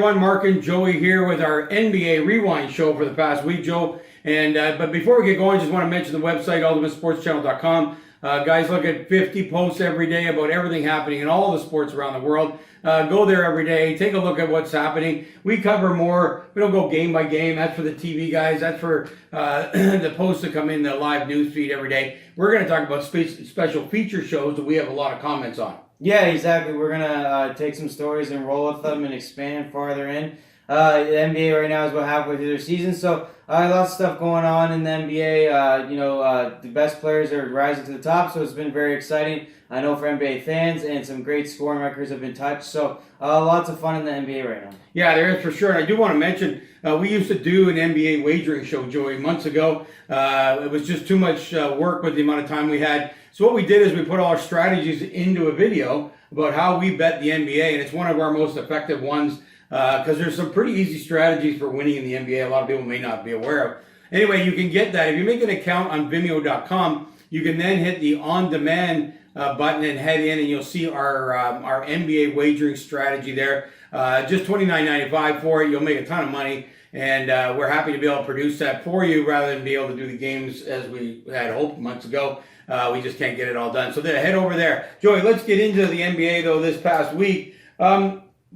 everyone, Mark and Joey here with our NBA Rewind show for the past week, Joe. And but before we get going, just want to mention the website, ultimatesportschannel.com. Guys, look at 50 posts every day about everything happening in all the sports around the world. Go there every day. Take a look at what's happening. We cover more. We don't go game by game. That's for the TV guys. That's for the posts that come in the live news feed every day. We're going to talk about special feature shows that we have a lot of comments on. Yeah, exactly. We're going to take some stories and roll with them and expand farther in. The NBA right now is about halfway through their season, so lots of stuff going on in the NBA. The best players are rising to the top, so it's been very exciting. I know for NBA fans, and some great scoring records have been touched, so lots of fun in the NBA right now. Yeah, there is for sure. And I do want to mention, we used to do an NBA wagering show, Joey, months ago. It was just too much work with the amount of time we had. So what we did is we put all our strategies into a video about how we bet the NBA, and it's one of our most effective ones. Because there's some pretty easy strategies for winning in the NBA a lot of people may not be aware of. Anyway, you can get that. If you make an account on Vimeo.com, you can then hit the on-demand button and head in, and you'll see our NBA wagering strategy there. Just $29.95 for it. You'll make a ton of money, and we're happy to be able to produce that for you rather than be able to do the games as we had hoped months ago. We just can't get it all done. So head over there. Joey, let's get into the NBA, though, this past week.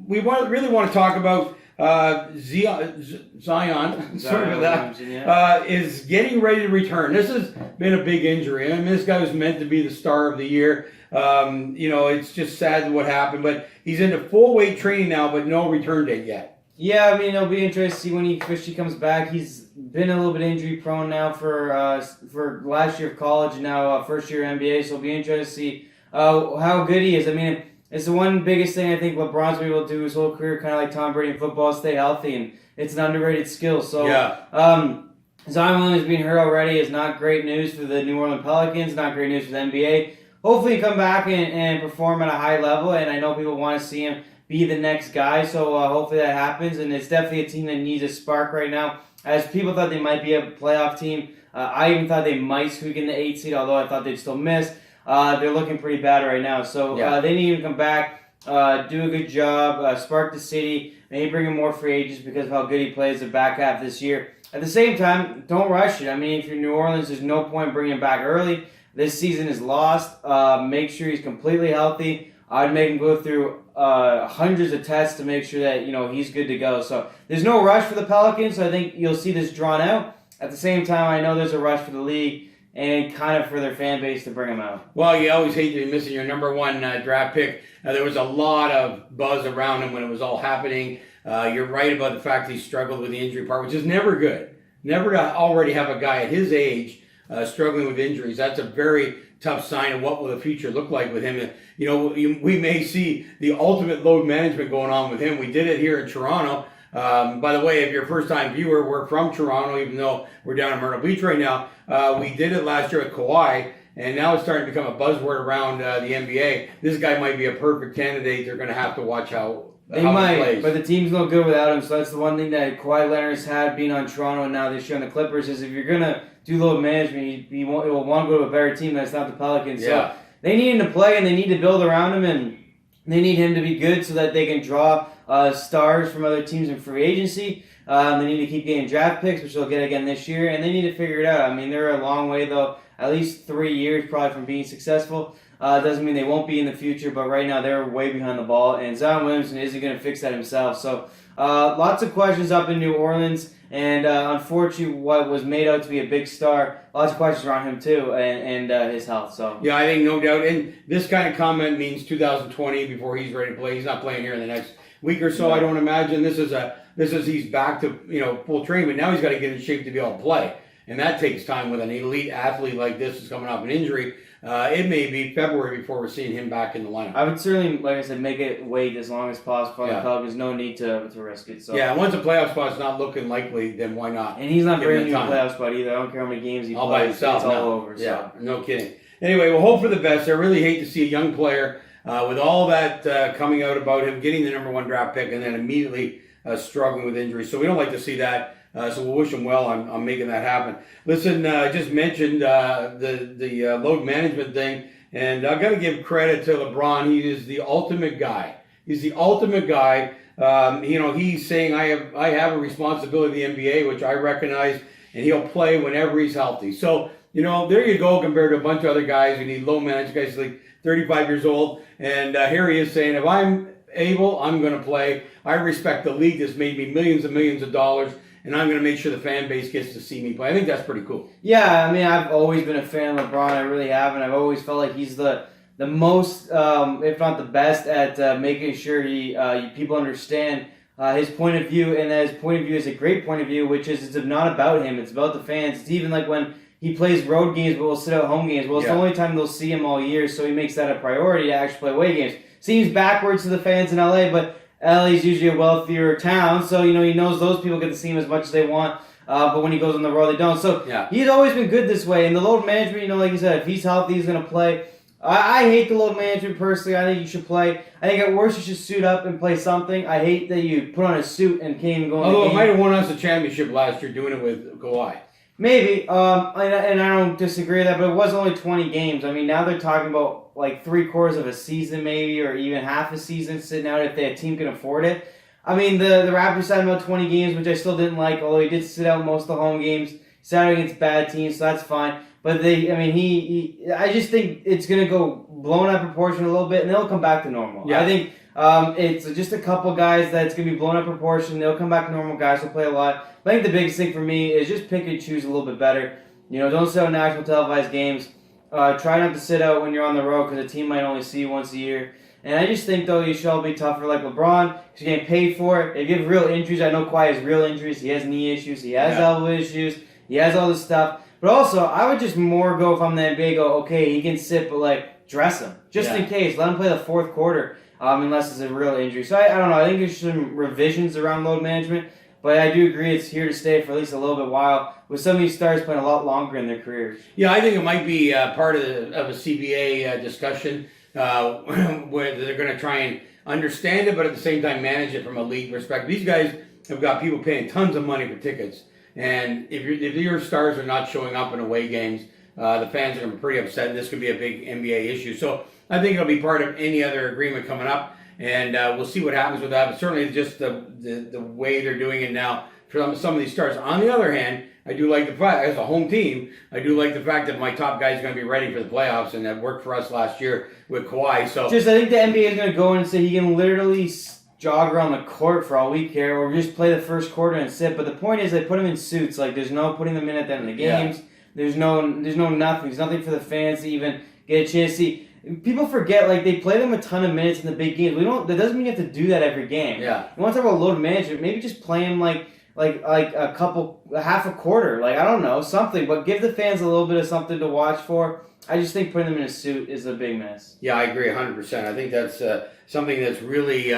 We really want to talk about Zion. Sorry about that. Is getting ready to return. This has been a big injury. I mean, this guy was meant to be the star of the year. It's just sad what happened, but he's into full weight training now, but no return date yet. Yeah, I mean, it'll be interesting to see when he officially comes back. He's been a little bit injury prone now for last year of college and now first year NBA, so it'll be interesting to see how good he is. I mean, it's the one biggest thing I think LeBron's been able to do his whole career, kind of like Tom Brady in football, stay healthy, and it's an underrated skill. So, Zion Williams being hurt already is not great news for the New Orleans Pelicans, not great news for the NBA. Hopefully, he come back and perform at a high level, and I know people want to see him be the next guy, so hopefully that happens, and it's definitely a team that needs a spark right now. As people thought they might be a playoff team, I even thought they might squeak in the 8th seed, although I thought they'd still miss. They're looking pretty bad right now, so they need to come back, do a good job, spark the city, maybe bring in more free agents because of how good he plays the back half this year. At the same time, don't rush it. I mean, if you're New Orleans, there's no point bringing him back early. This season is lost. Make sure he's completely healthy. I'd make him go through hundreds of tests to make sure that he's good to go. So there's no rush for the Pelicans, so I think you'll see this drawn out. At the same time, I know there's a rush for the league and kind of for their fan base to bring them out. Well, you always hate to be missing your number one draft pick. There was a lot of buzz around him when it was all happening. You're right about the fact he struggled with the injury part, which is never good. Never to already have a guy at his age struggling with injuries. That's a very tough sign of what will the future look like with him. We may see the ultimate load management going on with him. We did it here in Toronto. By the way, if you're a first-time viewer, we're from Toronto, even though we're down in Myrtle Beach right now. We did it last year with Kawhi, and now it's starting to become a buzzword around the NBA. This guy might be a perfect candidate. They're going to have to watch how he plays. But the team's no good without him, so that's the one thing that Kawhi Leonard's had being on Toronto and now this year on the Clippers is if you're going to do load management, you will want to go to a better team that's not the Pelicans. Yeah. So they need him to play, and they need to build around him, and they need him to be good so that they can draw stars from other teams in free agency. They need to keep getting draft picks, which they'll get again this year, and they need to figure it out. I mean, they're a long way, though, at least 3 years probably from being successful. Doesn't mean they won't be in the future, but right now they're way behind the ball, and Zion Williamson isn't going to fix that himself. So lots of questions up in New Orleans, and unfortunately what was made out to be a big star, lots of questions around him too, and his health. So yeah, I think no doubt, and this kind of comment means 2020 before he's ready to play. He's not playing here in the next week or so. I don't imagine this is he's back to full training, but now he's got to get in shape to be able to play, and that takes time with an elite athlete like this who's coming off an injury. It may be February before we're seeing him back in the lineup. I would certainly, like I said, make it wait as long as possible. The Pelicans, no need to risk it. So yeah, once a playoff spot's not looking likely, then why not? And he's not bringing you a playoff spot either. I don't care how many games he all plays. By himself, it's all over. Yeah, no kidding. Anyway, we'll hope for the best. I really hate to see a young player with all that coming out about him getting the number one draft pick and then immediately struggling with injuries. So we don't like to see that. So we'll wish him well on making that happen. Listen, I just mentioned the load management thing. And I've got to give credit to LeBron. He is the ultimate guy. He's the ultimate guy. He's saying I have a responsibility in the NBA, which I recognize, and he'll play whenever he's healthy. So, there you go compared to a bunch of other guys who need low managed guys like 35 years old. And here he is saying, if I'm able, I'm going to play. I respect the league that's made me millions and millions of dollars, and I'm going to make sure the fan base gets to see me play. I think that's pretty cool. Yeah, I mean, I've always been a fan of LeBron. I really have, and I've always felt like he's the most, if not the best, at making sure people understand his point of view, and that his point of view is a great point of view, which is it's not about him. It's about the fans. It's even like when he plays road games, but will sit out home games. Well, it's the only time they'll see him all year, so he makes that a priority to actually play away games. Seems backwards to the fans in LA, but LA is usually a wealthier town, so he knows those people get to see him as much as they want. But when he goes on the road, they don't. So he's always been good this way. And the load management, like you said, if he's healthy, he's going to play. I hate the load management personally. I think you should play. I think at worst you should suit up and play something. I hate that you put on a suit and can't even go in the game. Although it might have won us a championship last year doing it with Kawhi. Maybe, and I don't disagree with that, but it was only 20 games. I mean, now they're talking about like 3/4 of a season maybe, or even half a season sitting out if a team can afford it. I mean, the Raptors had about 20 games, which I still didn't like, although he did sit out most of the home games. He sat out against bad teams, so that's fine. But I just think it's going to go blown out of proportion a little bit, and they'll come back to normal. Yeah. I think it's just a couple guys that's going to be blown out of proportion. They'll come back to normal. Guys will play a lot. I think the biggest thing for me is just pick and choose a little bit better. Don't sit out national televised games. Try not to sit out when you're on the road because the team might only see you once a year. And I just think, though, you should all be tougher like LeBron because you're getting paid for it. If you have real injuries, I know Kawhi has real injuries. He has knee issues. He has elbow issues. He has all this stuff. But also, I would just more go if I'm the NBA, okay, he can sit, but dress him. Just in case. Let him play the fourth quarter unless it's a real injury. So I don't know. I think there's some revisions around load management. But I do agree it's here to stay for at least a little bit while, with some of these stars playing a lot longer in their careers. Yeah, I think it might be part of a CBA discussion where they're going to try and understand it, but at the same time manage it from a league perspective. These guys have got people paying tons of money for tickets, and if your stars are not showing up in away games, the fans are going to be pretty upset, and this could be a big NBA issue. So I think it'll be part of any other agreement coming up. And we'll see what happens with that. But certainly just the way they're doing it now for some of these stars. On the other hand, I do like the fact, as a home team, I do like the fact that my top guy is going to be ready for the playoffs, and that worked for us last year with Kawhi. So I think the NBA is going to go in and say he can literally jog around the court for all we care, or just play the first quarter and sit. But the point is they put him in suits. Like, there's no putting them in at the end of the games. There's no nothing. There's nothing for the fans to even get a chance to see. People forget, they play them a ton of minutes in the big games. That doesn't mean you have to do that every game. Yeah. You want to talk about load management, maybe just play them like half a quarter. I don't know, something. But give the fans a little bit of something to watch for. I just think putting them in a suit is a big miss. Yeah, I agree 100%. I think that's something that's really,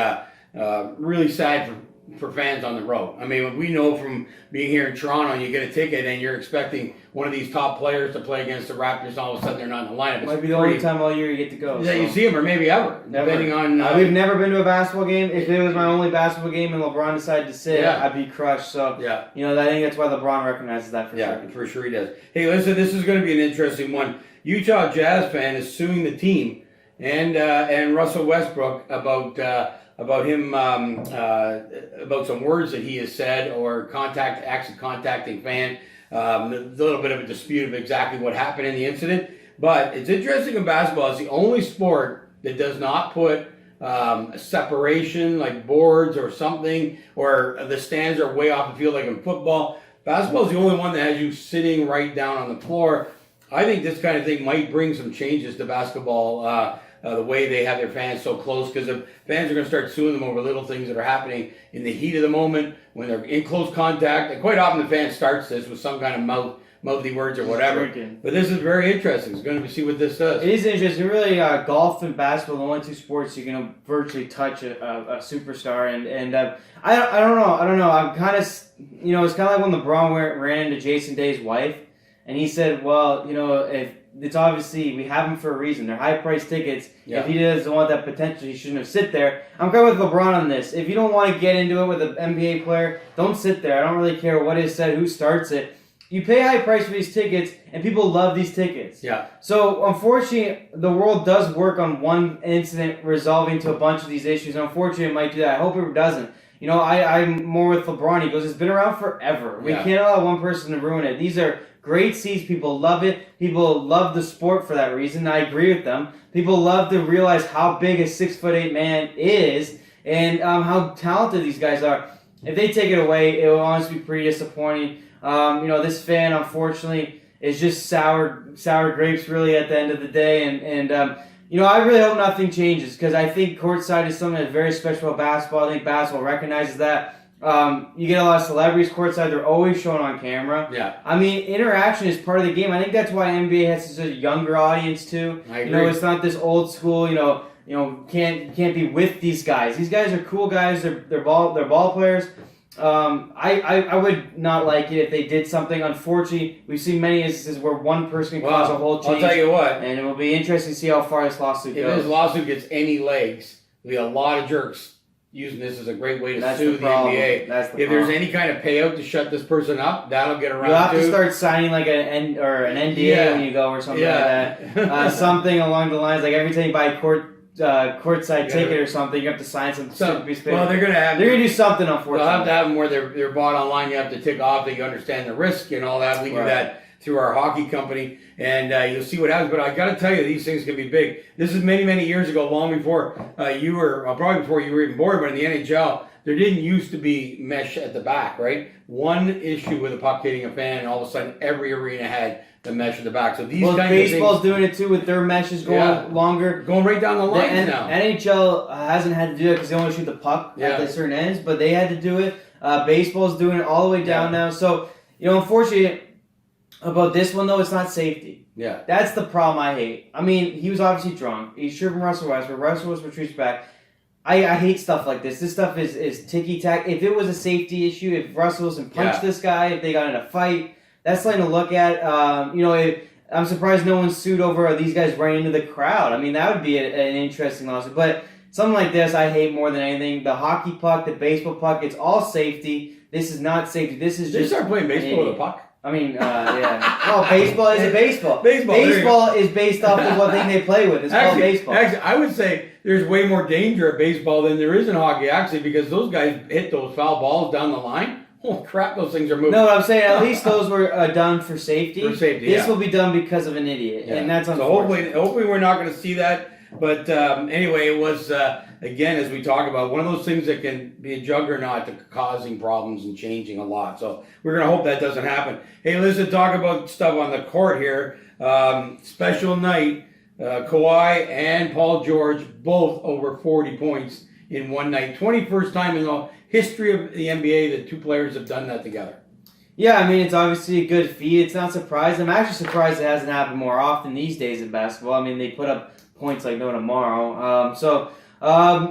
really sad for fans on the road. I mean, we know from being here in Toronto, you get a ticket and you're expecting one of these top players to play against the Raptors, and all of a sudden they're not in the lineup. It might be the only time all year you get to go. Yeah, you see them, or maybe ever, depending on... we've never been to a basketball game. If it was my only basketball game and LeBron decided to sit, I'd be crushed. So, I think that's why LeBron recognizes that for sure. Yeah, for sure he does. Hey, listen, this is going to be an interesting one. Utah Jazz fan is suing the team and Russell Westbrook about him about some words that he has said or acts of contacting fan. A little bit of a dispute of exactly what happened in the incident. But it's interesting in basketball. It's the only sport that does not put a separation like boards or something, or the stands are way off the field like in football. Basketball is the only one that has you sitting right down on the floor. I think this kind of thing might bring some changes to basketball. The way they have their fans so close, because the fans are going to start suing them over little things that are happening in the heat of the moment when they're in close contact. And quite often the fan starts this with some kind of mouthy words or whatever. But this is very interesting. It's going to see what this does. It is interesting. Really, golf and basketball, the only two sports you can virtually touch a superstar. And I don't know. I'm kind of, it's kind of like when LeBron ran into Jason Day's wife, and he said, well, if it's obviously, we have him for a reason. They're high-priced tickets. Yeah. If he doesn't want that potential, he shouldn't have sit there. I'm kind of with LeBron on this. If you don't want to get into it with an NBA player, don't sit there. I don't really care what is said, who starts it. you pay a high price for these tickets, and people love these tickets. Yeah. So, unfortunately, the world does work on one incident resolving to a bunch of these issues. Unfortunately, it might do that. I hope it doesn't. You know, I'm more with LeBron. He goes, it's been around forever. We can't allow one person to ruin it. These are great seats. People love it. People love the sport for that reason. I agree with them. People love to realize how big a 6'8" man is and how talented these guys are. If they take it away, it will honestly be pretty disappointing. You know, this fan, unfortunately, is just sour grapes, really, at the end of the day. And you know, I really hope nothing changes because I think courtside is something that's very special about basketball. I think basketball recognizes that. You get a lot of celebrities courtside. They're always shown on camera. Yeah. I mean, interaction is part of the game. I think that's why NBA has such a younger audience, too. I agree. You know, it's not this old school, you know, can't be with these guys. These guys are cool guys. They're ball players. I would not like it if they did something. Unfortunately, we've seen many instances where one person can cause a whole change. I'll tell you what. And it will be interesting to see how far this lawsuit goes. If this lawsuit gets any legs, there'll be a lot of jerks using this as a great way to sue the NBA. If there's any kind of payout to shut this person up, that'll get around. You'll have to start signing like an NDA when you go or something like that. Something along the lines like every time you buy a courtside ticket or something, you have to sign some piece of paper. Well, they're gonna do something. Unfortunately, they'll have to have them where they're bought online. You have to tick off that you understand the risk and all that. We do that through our hockey company, and you'll see what happens. But I got to tell you, these things can be big. This is many years ago, long before you were, probably before you were even born. But in the NHL, there didn't used to be mesh at the back, right? One issue with a puck hitting a fan, and all of a sudden, every arena had the mesh at the back. So these kinds of things, baseball's doing it too with their meshes going longer, going right down the lines now. NHL hasn't had to do it because they only shoot the puck at the certain ends, but they had to do it. Baseball's doing it all the way down now. So you know, unfortunately, about this one though, it's not safety. Yeah, that's the problem I hate. I mean, he was obviously drunk. He should have been Russell Westbrook. Russell Westbrook retreats back. I hate stuff like this. This stuff is ticky-tack. If it was a safety issue, if Russell Wilson punched this guy, if they got in a fight, that's something to look at. You know, I'm surprised no one sued over these guys running into the crowd. I mean, that would be an interesting lawsuit. But something like this, I hate more than anything. The hockey puck, the baseball puck, it's all safety. This is not safety. This is just... They start playing baseball with a puck? I mean, yeah. Well, baseball is a baseball. Baseball is based off of what thing they play with. It's called baseball. Actually, I would say there's way more danger at baseball than there is in hockey, actually, because those guys hit those foul balls down the line. Holy crap, those things are moving. No, I'm saying at least those were done for safety. This will be done because of an idiot, and that's unfortunate. So hopefully we're not going to see that. But anyway, it was, again, as we talk about, one of those things that can be a juggernaut to causing problems and changing a lot. So we're going to hope that doesn't happen. Hey, listen, talk about stuff on the court here. Special night, Kawhi and Paul George, both over 40 points in one night. 21st time in the history of the NBA that two players have done that together. Yeah, I mean, it's obviously a good feat. It's not surprising. I'm actually surprised it hasn't happened more often these days in basketball. I mean, they put up points like no tomorrow.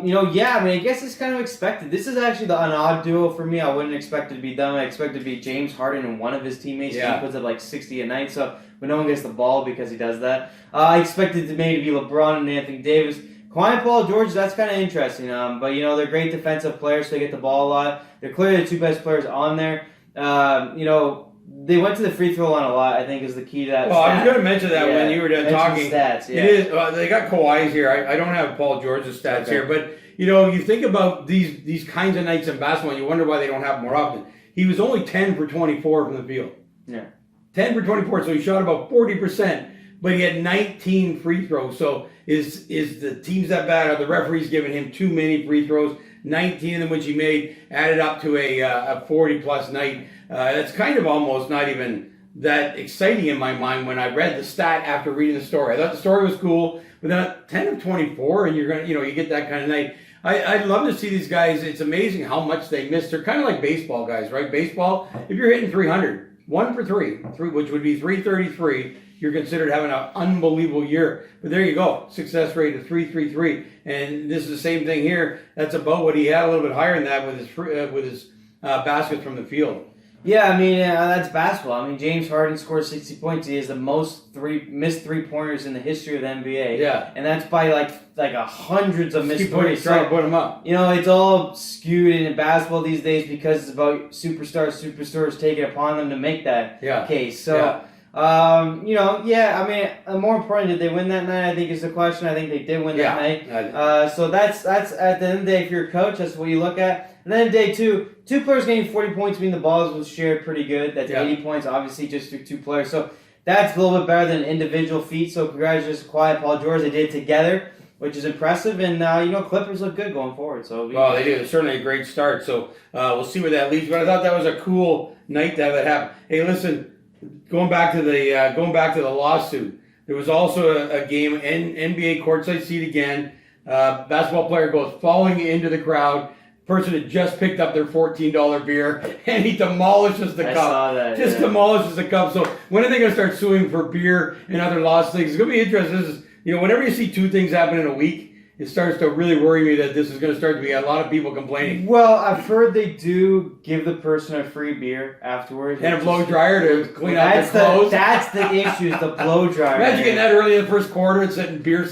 You know, yeah, I mean, I guess it's kind of expected. This is actually an odd duo for me. I wouldn't expect it to be them. I expect it to be James Harden and one of his teammates. He puts up like 60 a night, but no one gets the ball because he does that. I expected it maybe to be LeBron and Anthony Davis. Kawhi and Paul George, that's kind of interesting. But, you know, they're great defensive players, so they get the ball a lot. They're clearly the two best players on there. You know, they went to the free throw line a lot, I think, is the key to that. Well, I was going to mention that when you were done talking. Stats, It is. They got Kawhi's here. I don't have Paul George's stats here, but you know, you think about these kinds of nights in basketball, and you wonder why they don't have them more often. He was only 10 for 24 from the field. Yeah, 10 for 24, so he shot about 40%, but he had 19 free throws. So is the teams that bad? Are the referees giving him too many free throws? 19 of them, which he made, added up to a 40-plus night. That's kind of almost not even that exciting in my mind when I read the stat after reading the story. I thought the story was cool, but then 10 of 24, and you're gonna, you get that kind of night. I'd love to see these guys. It's amazing how much they miss. They're kind of like baseball guys, right? Baseball, if you're hitting 300, 1 for 3, which would be 333, you're considered having an unbelievable year. But there you go, success rate of 333, and this is the same thing here. That's about what he had, a little bit higher than that with his baskets from the field. Yeah, I mean, that's basketball. I mean, James Harden scored 60 points. He has the most missed three-pointers in the history of the NBA. Yeah. And that's by like hundreds of missed threes. Trying to put them up. You know, it's all skewed in basketball these days because it's about superstars taking it upon them to make that case. So, you know, I mean, more important, did they win that night? I think is the question. I think they did win that night. So that's at the end of the day, if you're a coach, that's what you look at. And then day two players getting 40 points, meaning the balls was shared pretty good. That's 80 points, obviously, just through two players. So that's a little bit better than an individual feat. So congratulations to Kawhi and Paul George. They did it together, which is impressive. And, you know, Clippers look good going forward. So they do. It's certainly a great start. So we'll see where that leads. But I thought that was a cool night to have that happen. Hey, listen, going back to the lawsuit, there was also a game, NBA courtside seat again. Basketball player goes falling into the crowd. Person had just picked up their $14 beer, and he demolishes the cup. I saw that. Demolishes the cup. So when are they going to start suing for beer and other lost things? It's going to be interesting. This is, you know, whenever you see two things happen in a week, it starts to really worry me that this is going to start to be a lot of people complaining. Well, I've heard they do give the person a free beer afterwards. And a blow dryer to clean out their clothes. That's the issue, is the blow dryer. Imagine getting that early in the first quarter and sitting beer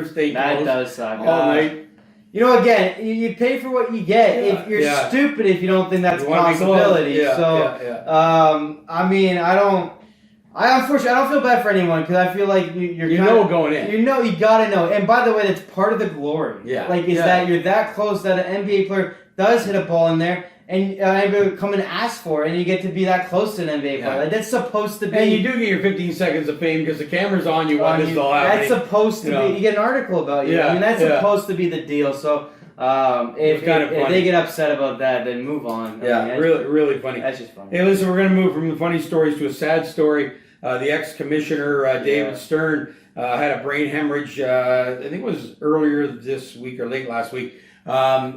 stained That clothes does suck. all night. You know, again, you pay for what you get. If you're stupid if you don't think that's a possibility. I mean, unfortunately, I don't feel bad for anyone because I feel like you're going in. You know, you gotta know. And by the way, that's part of the glory. That you're that close that an NBA player does hit a ball in there, and everybody would come and ask for it, and you get to be that close to an NBA player. Like, that's supposed to be. And you do get your 15 seconds of fame because the camera's on you while this is all happening. That's supposed to be. You get an article about you. I mean, that's supposed to be the deal. So if they get upset about that, then move on. I mean, really funny. That's just funny. Hey, listen, we're going to move from the funny stories to a sad story. The ex-commissioner, David Stern, had a brain hemorrhage, I think it was earlier this week or late last week.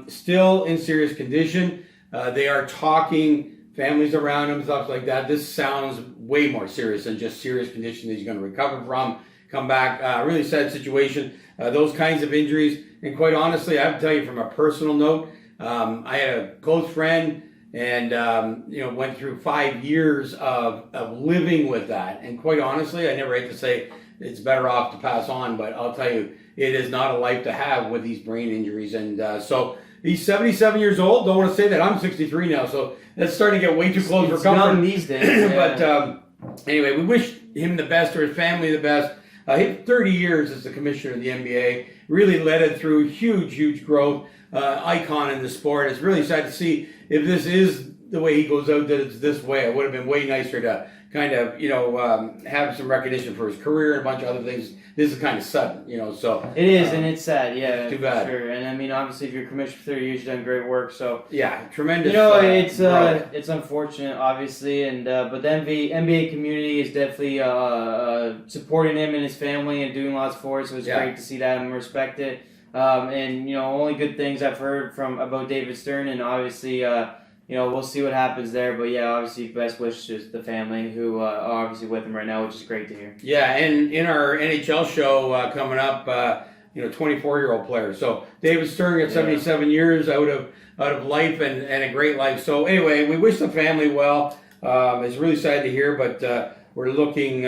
Still in serious condition. They are talking, families around him, stuff like that. This sounds way more serious than just serious condition that he's going to recover from, come back. Really sad situation. Those kinds of injuries. And quite honestly, I have to tell you from a personal note, I had a close friend and, went through 5 years of living with that. And quite honestly, I never hate to say it's better off to pass on, but I'll tell you, it is not a life to have with these brain injuries. And so he's 77 years old. Don't want to say that. I'm 63 now, so that's starting to get way too close for comfort. Young these days. But anyway, we wish him the best or his family the best. He had 30 years as the commissioner of the NBA. Really led it through huge growth. Icon in the sport. It's really sad to see if this is the way he goes out, that it's this way. It would have been way nicer to kind of, have some recognition for his career and a bunch of other things. This is kind of sudden, so. It is, and it's sad, too bad. Sure. And I mean, obviously, if you're commissioner for 30 years, you've done great work, so. Yeah, tremendous. It's unfortunate, obviously, and but the NBA community is definitely supporting him and his family and doing lots for it, so it's great to see that and respect it. And only good things I've heard about David Stern, and obviously, we'll see what happens there. But yeah, obviously, best wishes to the family who are obviously with him right now, which is great to hear. Yeah, and in our NHL show coming up, 24-year-old player. So David Stern got 77 years out of life and a great life. So anyway, we wish the family well. It's really sad to hear, but we're looking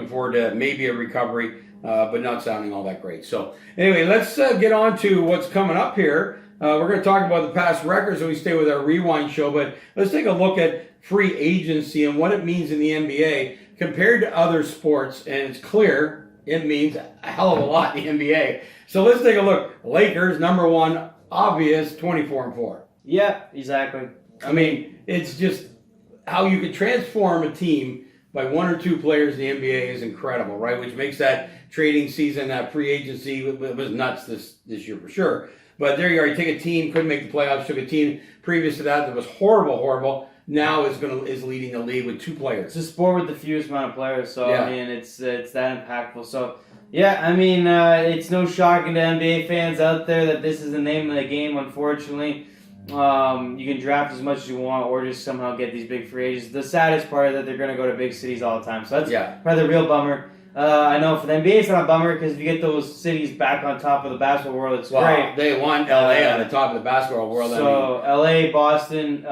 forward to maybe a recovery. But not sounding all that great. So anyway, let's get on to what's coming up here. We're going to talk about the past records when we stay with our Rewind show, but let's take a look at free agency and what it means in the NBA compared to other sports. And it's clear it means a hell of a lot in the NBA. So let's take a look. Lakers, number one, obvious, 24-4. Yeah, exactly. I mean, it's just how you could transform a team by one or two players in the NBA is incredible, right? Which makes that trading season, that free agency, was nuts this year for sure. But there you are. You take a team, couldn't make the playoffs, took a team previous to that was horrible. Now is leading the league with two players. It's a sport with the fewest amount of players, so I mean it's that impactful. So yeah, I mean it's no shocking to NBA fans out there that this is the name of the game. Unfortunately, you can draft as much as you want, or just somehow get these big free agents. The saddest part is that they're going to go to big cities all the time. So that's probably the real bummer. I know for the NBA it's not a bummer because if you get those cities back on top of the basketball world, it's great. They want LA on the top of the basketball world. So LA, Boston,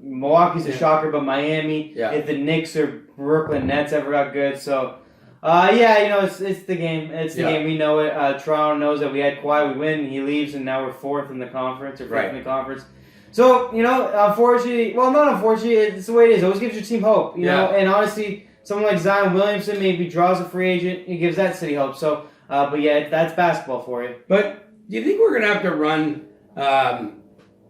Milwaukee's a shocker, but Miami. Yeah. If the Knicks or Brooklyn Nets ever got good, so it's the game. It's the game. We know it. Toronto knows that we had Kawhi, we win, he leaves, and now we're fourth in the conference or fifth in the conference. So unfortunately, well, not unfortunately, it's the way it is. It always gives your team hope, you know. And honestly, someone like Zion Williamson maybe draws a free agent, it gives that city hope. So, but yeah, that's basketball for you. But do you think we're gonna have to run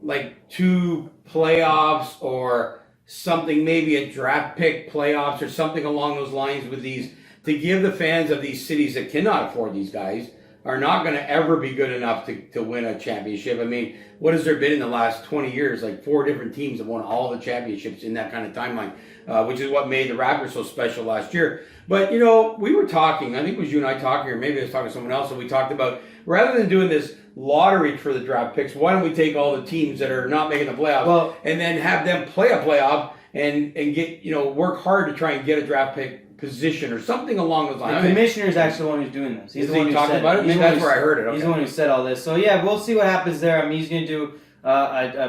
like 2 playoffs or something, maybe a draft pick playoffs or something along those lines with these, to give the fans of these cities that cannot afford these guys, are not going to ever be good enough to win a championship? I mean, what has there been in the last 20 years? Like 4 different teams have won all the championships in that kind of timeline, which is what made the Raptors so special last year. But, we were talking, I think it was you and I talking, or maybe I was talking to someone else, and we talked about, rather than doing this lottery for the draft picks, why don't we take all the teams that are not making the playoffs and then have them play a playoff and get, work hard to try and get a draft pick position or something along those lines. The commissioner is actually the one who's doing this. He's the one who talking about it. That's where I heard it. Okay. He's the one who said all this. So yeah, we'll see what happens there. I mean, he's going to do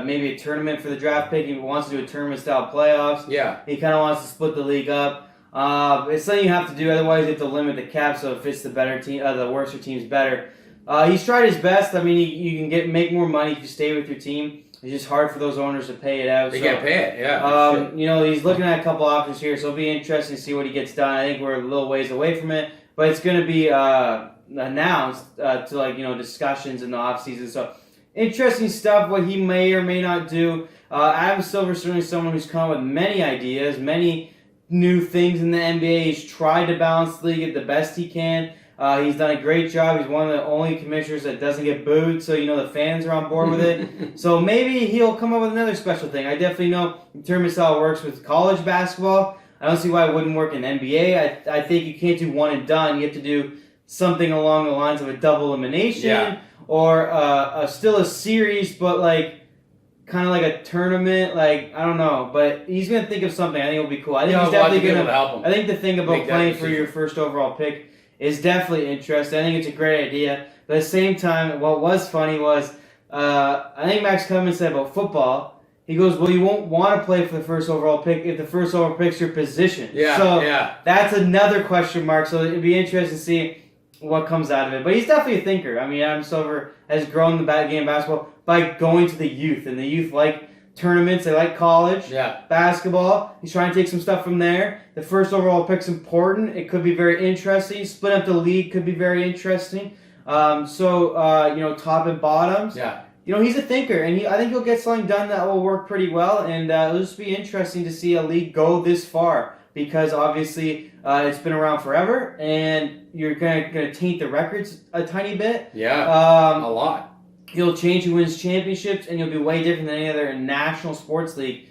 maybe a tournament for the draft pick. He wants to do a tournament style playoffs. Yeah. He kind of wants to split the league up. It's something you have to do. Otherwise, you have to limit the cap so it fits the better team, the worse teams better. He's tried his best. I mean, you can make more money if you stay with your team. It's just hard for those owners to pay it out. They can't pay it, yeah. He's looking at a couple options here, so it'll be interesting to see what he gets done. I think we're a little ways away from it, but it's going to be announced to discussions in the offseason. So interesting stuff, what he may or may not do. Adam Silver's certainly someone who's come up with many ideas, many new things in the NBA. He's tried to balance the league at the best he can. He's done a great job. He's one of the only commissioners that doesn't get booed, so the fans are on board with it. So maybe he'll come up with another special thing. I definitely know in terms of how it works with college basketball. I don't see why it wouldn't work in NBA. I think you can't do one and done. You have to do something along the lines of a double elimination or still a series, but kind of like a tournament. I don't know, but he's gonna think of something. I think it'll be cool. I think he's definitely gonna help him. I think the thing about playing for your first overall pick is definitely interesting. I think it's a great idea. But at the same time, what was funny was, I think Max Cummins said about football, he goes, well, you won't want to play for the first overall pick if the first overall pick's your position. That's another question mark. So it'd be interesting to see what comes out of it. But he's definitely a thinker. I mean, Adam Silver has grown the game of basketball by going to the youth. And the youth like tournaments, they like college, basketball. He's trying to take some stuff from there. The first overall pick's important. It could be very interesting. Split up the league could be very interesting. Top and bottoms. He's a thinker, and I think he'll get something done that will work pretty well. And it'll just be interesting to see a league go this far because obviously it's been around forever, and you're gonna taint the records a tiny bit. A lot. He'll change who wins championships, and you'll be way different than any other national sports league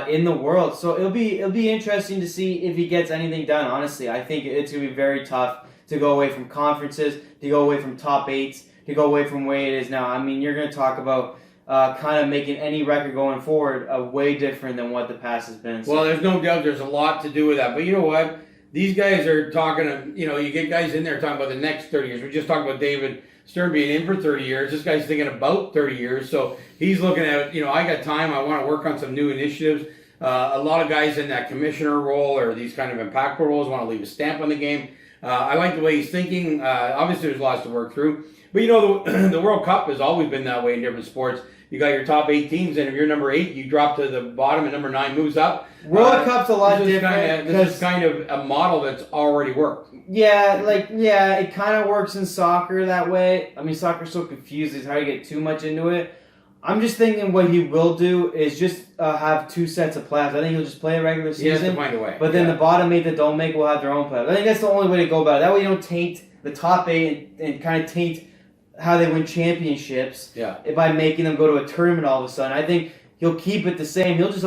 in the world. So it'll be interesting to see if he gets anything done. Honestly, I think it's gonna be very tough to go away from conferences, to go away from top 8s, to go away from where it is now. I mean, you're gonna talk about kind of making any record going forward way different than what the past has been. So. Well, there's no doubt there's a lot to do with that. But you know what? These guys are talking. You get guys in there talking about the next 30 years. We just talked about David Stern being in for 30 years. This guy's thinking about 30 years. So he's looking at, I got time. I want to work on some new initiatives. A lot of guys in that commissioner role or these kind of impactful roles want to leave a stamp on the game. I like the way he's thinking. Obviously, there's lots to work through. But, the World Cup has always been that way in different sports. You got your top 8 teams, and if you're number 8, you drop to the bottom, and number 9 moves up. World Cup's a lot different. This is kind of a model that's already worked. It kind of works in soccer that way. I mean, soccer's so confused. It's hard to get too much into it. I'm just thinking what he will do is just have 2 sets of playoffs. I think he'll just play a regular season. He has to find a way. But then the bottom 8 that don't make will have their own playoffs. I think that's the only way to go about it. That way you don't taint the top 8 and kind of taint how they win championships by making them go to a tournament all of a sudden. I think he'll keep it the same. He'll just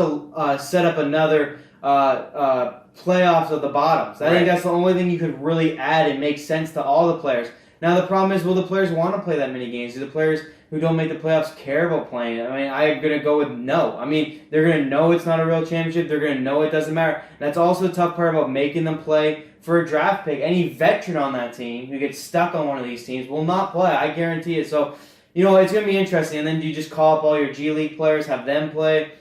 set up another playoffs of the bottoms. I think that's the only thing you could really add and make sense to all the players. Now the problem is, will the players want to play that many games? Do the players who don't make the playoffs care about playing. I mean, I'm going to go with no. I mean, they're going to know it's not a real championship. They're going to know it doesn't matter. That's also the tough part about making them play for a draft pick. Any veteran on that team who gets stuck on one of these teams will not play. I guarantee it. So, it's going to be interesting. And then do you just call up all your G League players, have them play?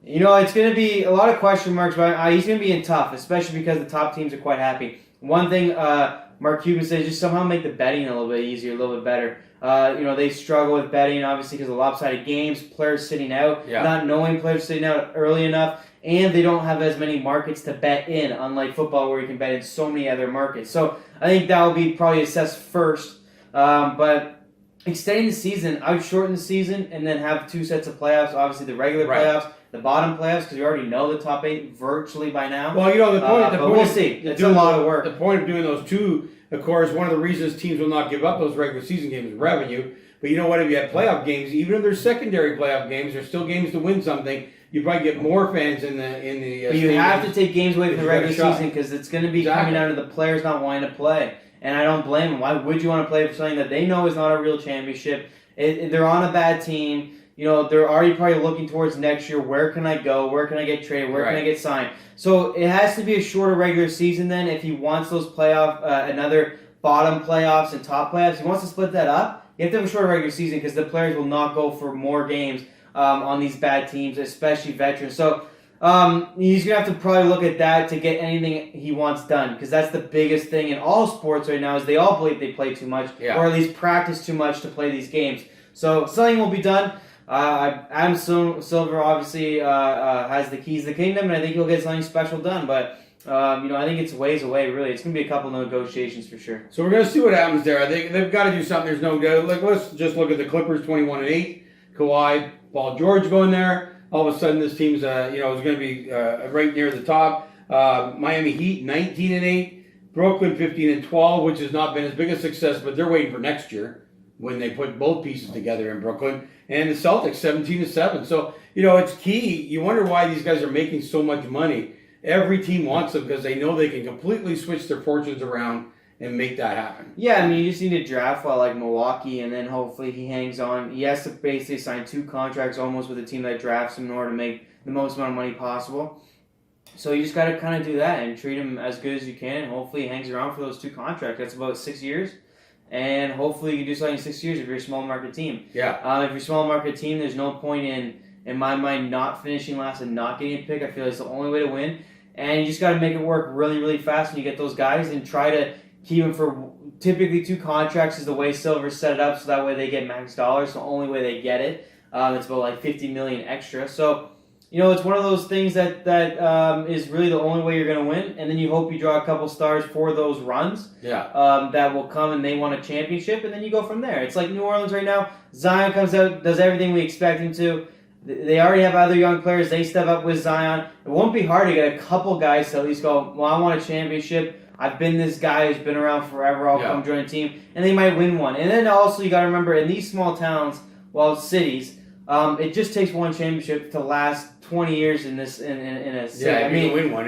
It's going to be a lot of question marks, but he's going to be in tough, especially because the top teams are quite happy. One thing Mark Cuban says, just somehow make the betting a little bit easier, a little bit better. They struggle with betting, obviously, because of lopsided games, players sitting out, not knowing players sitting out early enough, and they don't have as many markets to bet in, unlike football where you can bet in so many other markets. So I think that will be probably assessed first. But extending the season, I would shorten the season and then have 2 sets of playoffs, obviously the regular playoffs, the bottom playoffs, because you already know the top 8 virtually by now. Well, the point. But we'll see. It's a lot of work. The point of doing those 2, of course, one of the reasons teams will not give up those regular season games is revenue. But you know what? If you have playoff games, even if they're secondary playoff games, there's still games to win something. You probably get more fans in the. But you have to take games away from the regular season because it's going to be coming down to the players not wanting to play. And I don't blame them. Why would you want to play for something that they know is not a real championship? They're on a bad team. They're already probably looking towards next year. Where can I go? Where can I get traded? Where can I get signed? So it has to be a shorter regular season then if he wants those another bottom playoffs and top playoffs. He wants to split that up. You have to have a shorter regular season because the players will not go for more games on these bad teams, especially veterans. So he's going to have to probably look at that to get anything he wants done because that's the biggest thing in all sports right now is they all believe they play too much or at least practice too much to play these games. So something will be done. Adam Silver obviously has the keys to the kingdom, and I think he'll get something special done. But I think it's ways away. Really, it's going to be a couple of negotiations for sure. So we're going to see what happens there. I think they've got to do something. There's no doubt. Let's just look at the Clippers, 21-8. Kawhi, Paul George going there. All of a sudden, this team's is going to be right near the top. Miami Heat, 19-8. Brooklyn, 15-12, which has not been as big a success, but they're waiting for next year when they put both pieces together in Brooklyn. And the Celtics, 17-7. So, it's key. You wonder why these guys are making so much money. Every team wants them because they know they can completely switch their fortunes around and make that happen. Yeah, you just need to draft well like Milwaukee, and then hopefully he hangs on. He has to basically sign 2 contracts almost with a team that drafts him in order to make the most amount of money possible. So you just got to kind of do that and treat him as good as you can, and hopefully he hangs around for those 2 contracts. That's about 6 years. And hopefully you can do something in 6 years if you're a small market team. Yeah. If you're a small market team, there's no point in my mind, not finishing last and not getting a pick. I feel it's the only way to win. And you just got to make it work really, really fast when you get those guys and try to keep them for typically 2 contracts is the way Silver set it up, so that way they get max dollars. The only way they get it. It's about like $50 million extra. So, it's one of those things that is really the only way you're going to win. And then you hope you draw a couple stars for those runs that will come and they want a championship. And then you go from there. It's like New Orleans right now. Zion comes out, does everything we expect him to. They already have other young players. They step up with Zion. It won't be hard to get a couple guys to at least go, well, I want a championship. I've been this guy who's been around forever. I'll come join a team. And they might win one. And then also you got to remember, in these small towns, cities, it just takes one championship to last 20 years in a city. Yeah, you can win one,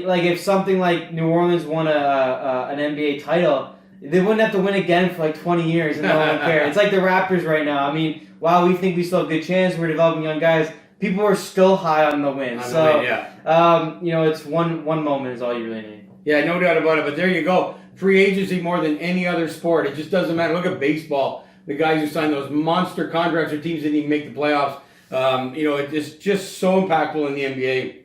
like if something like New Orleans won an NBA title, they wouldn't have to win again for like 20 years and no one would care. It's like the Raptors right now. Wow, we think we still have a good chance. We're developing young guys. People are still high on the win. It's one moment is all you really need. Yeah, no doubt about it. But there you go. Free agency more than any other sport. It just doesn't matter. Look at baseball. The guys who signed those monster contracts or teams didn't even make the playoffs. It's just so impactful in the NBA.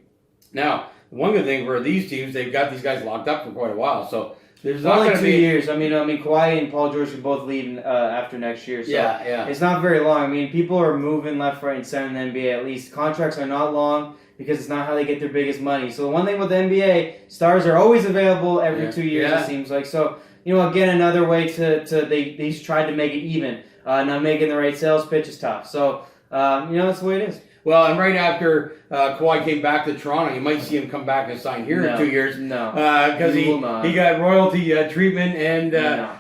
Now, one good thing for these teams, they've got these guys locked up for quite a while. So there's not only going to 2 be years. Kawhi and Paul George can both leave after next year. So it's not very long. People are moving left, right, and center in the NBA. At least contracts are not long because it's not how they get their biggest money. So the one thing with the NBA, stars are always available every 2 years. It seems like. So again, another way they tried to make it even. Not making the right sales pitch is tough. So that's the way it is. Well, and right after Kawhi came back to Toronto, you might see him come back and sign here in 2 years. No, because he got royalty treatment, and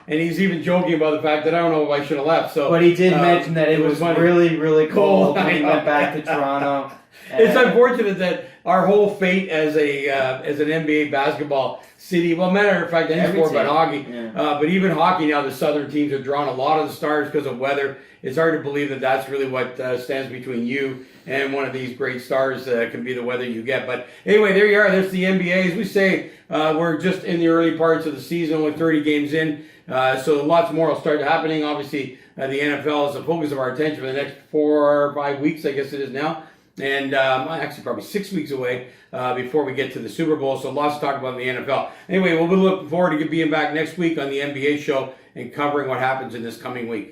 he's even joking about the fact that I don't know if I should have left. So, but he did mention that it was really, really cold when he went back to Toronto. It's unfortunate our whole fate as an NBA basketball city. Well, matter of fact, any Every sport but team. hockey. Yeah. But even hockey now, the southern teams are drawing a lot of the stars because of weather. It's hard to believe that that's really what stands between you and one of these great stars. Can be the weather you get. But anyway, there you are. That's the NBA. As we say, we're just in the early parts of the season, with 30 games in. So lots more will start happening. Obviously, the NFL is the focus of our attention for the next 4 or 5 weeks, I guess it is now. And actually probably 6 weeks away before we get to the Super Bowl. So lots to talk about in the NFL. Anyway, we'll be looking forward to being back next week on the NBA show and covering what happens in this coming week.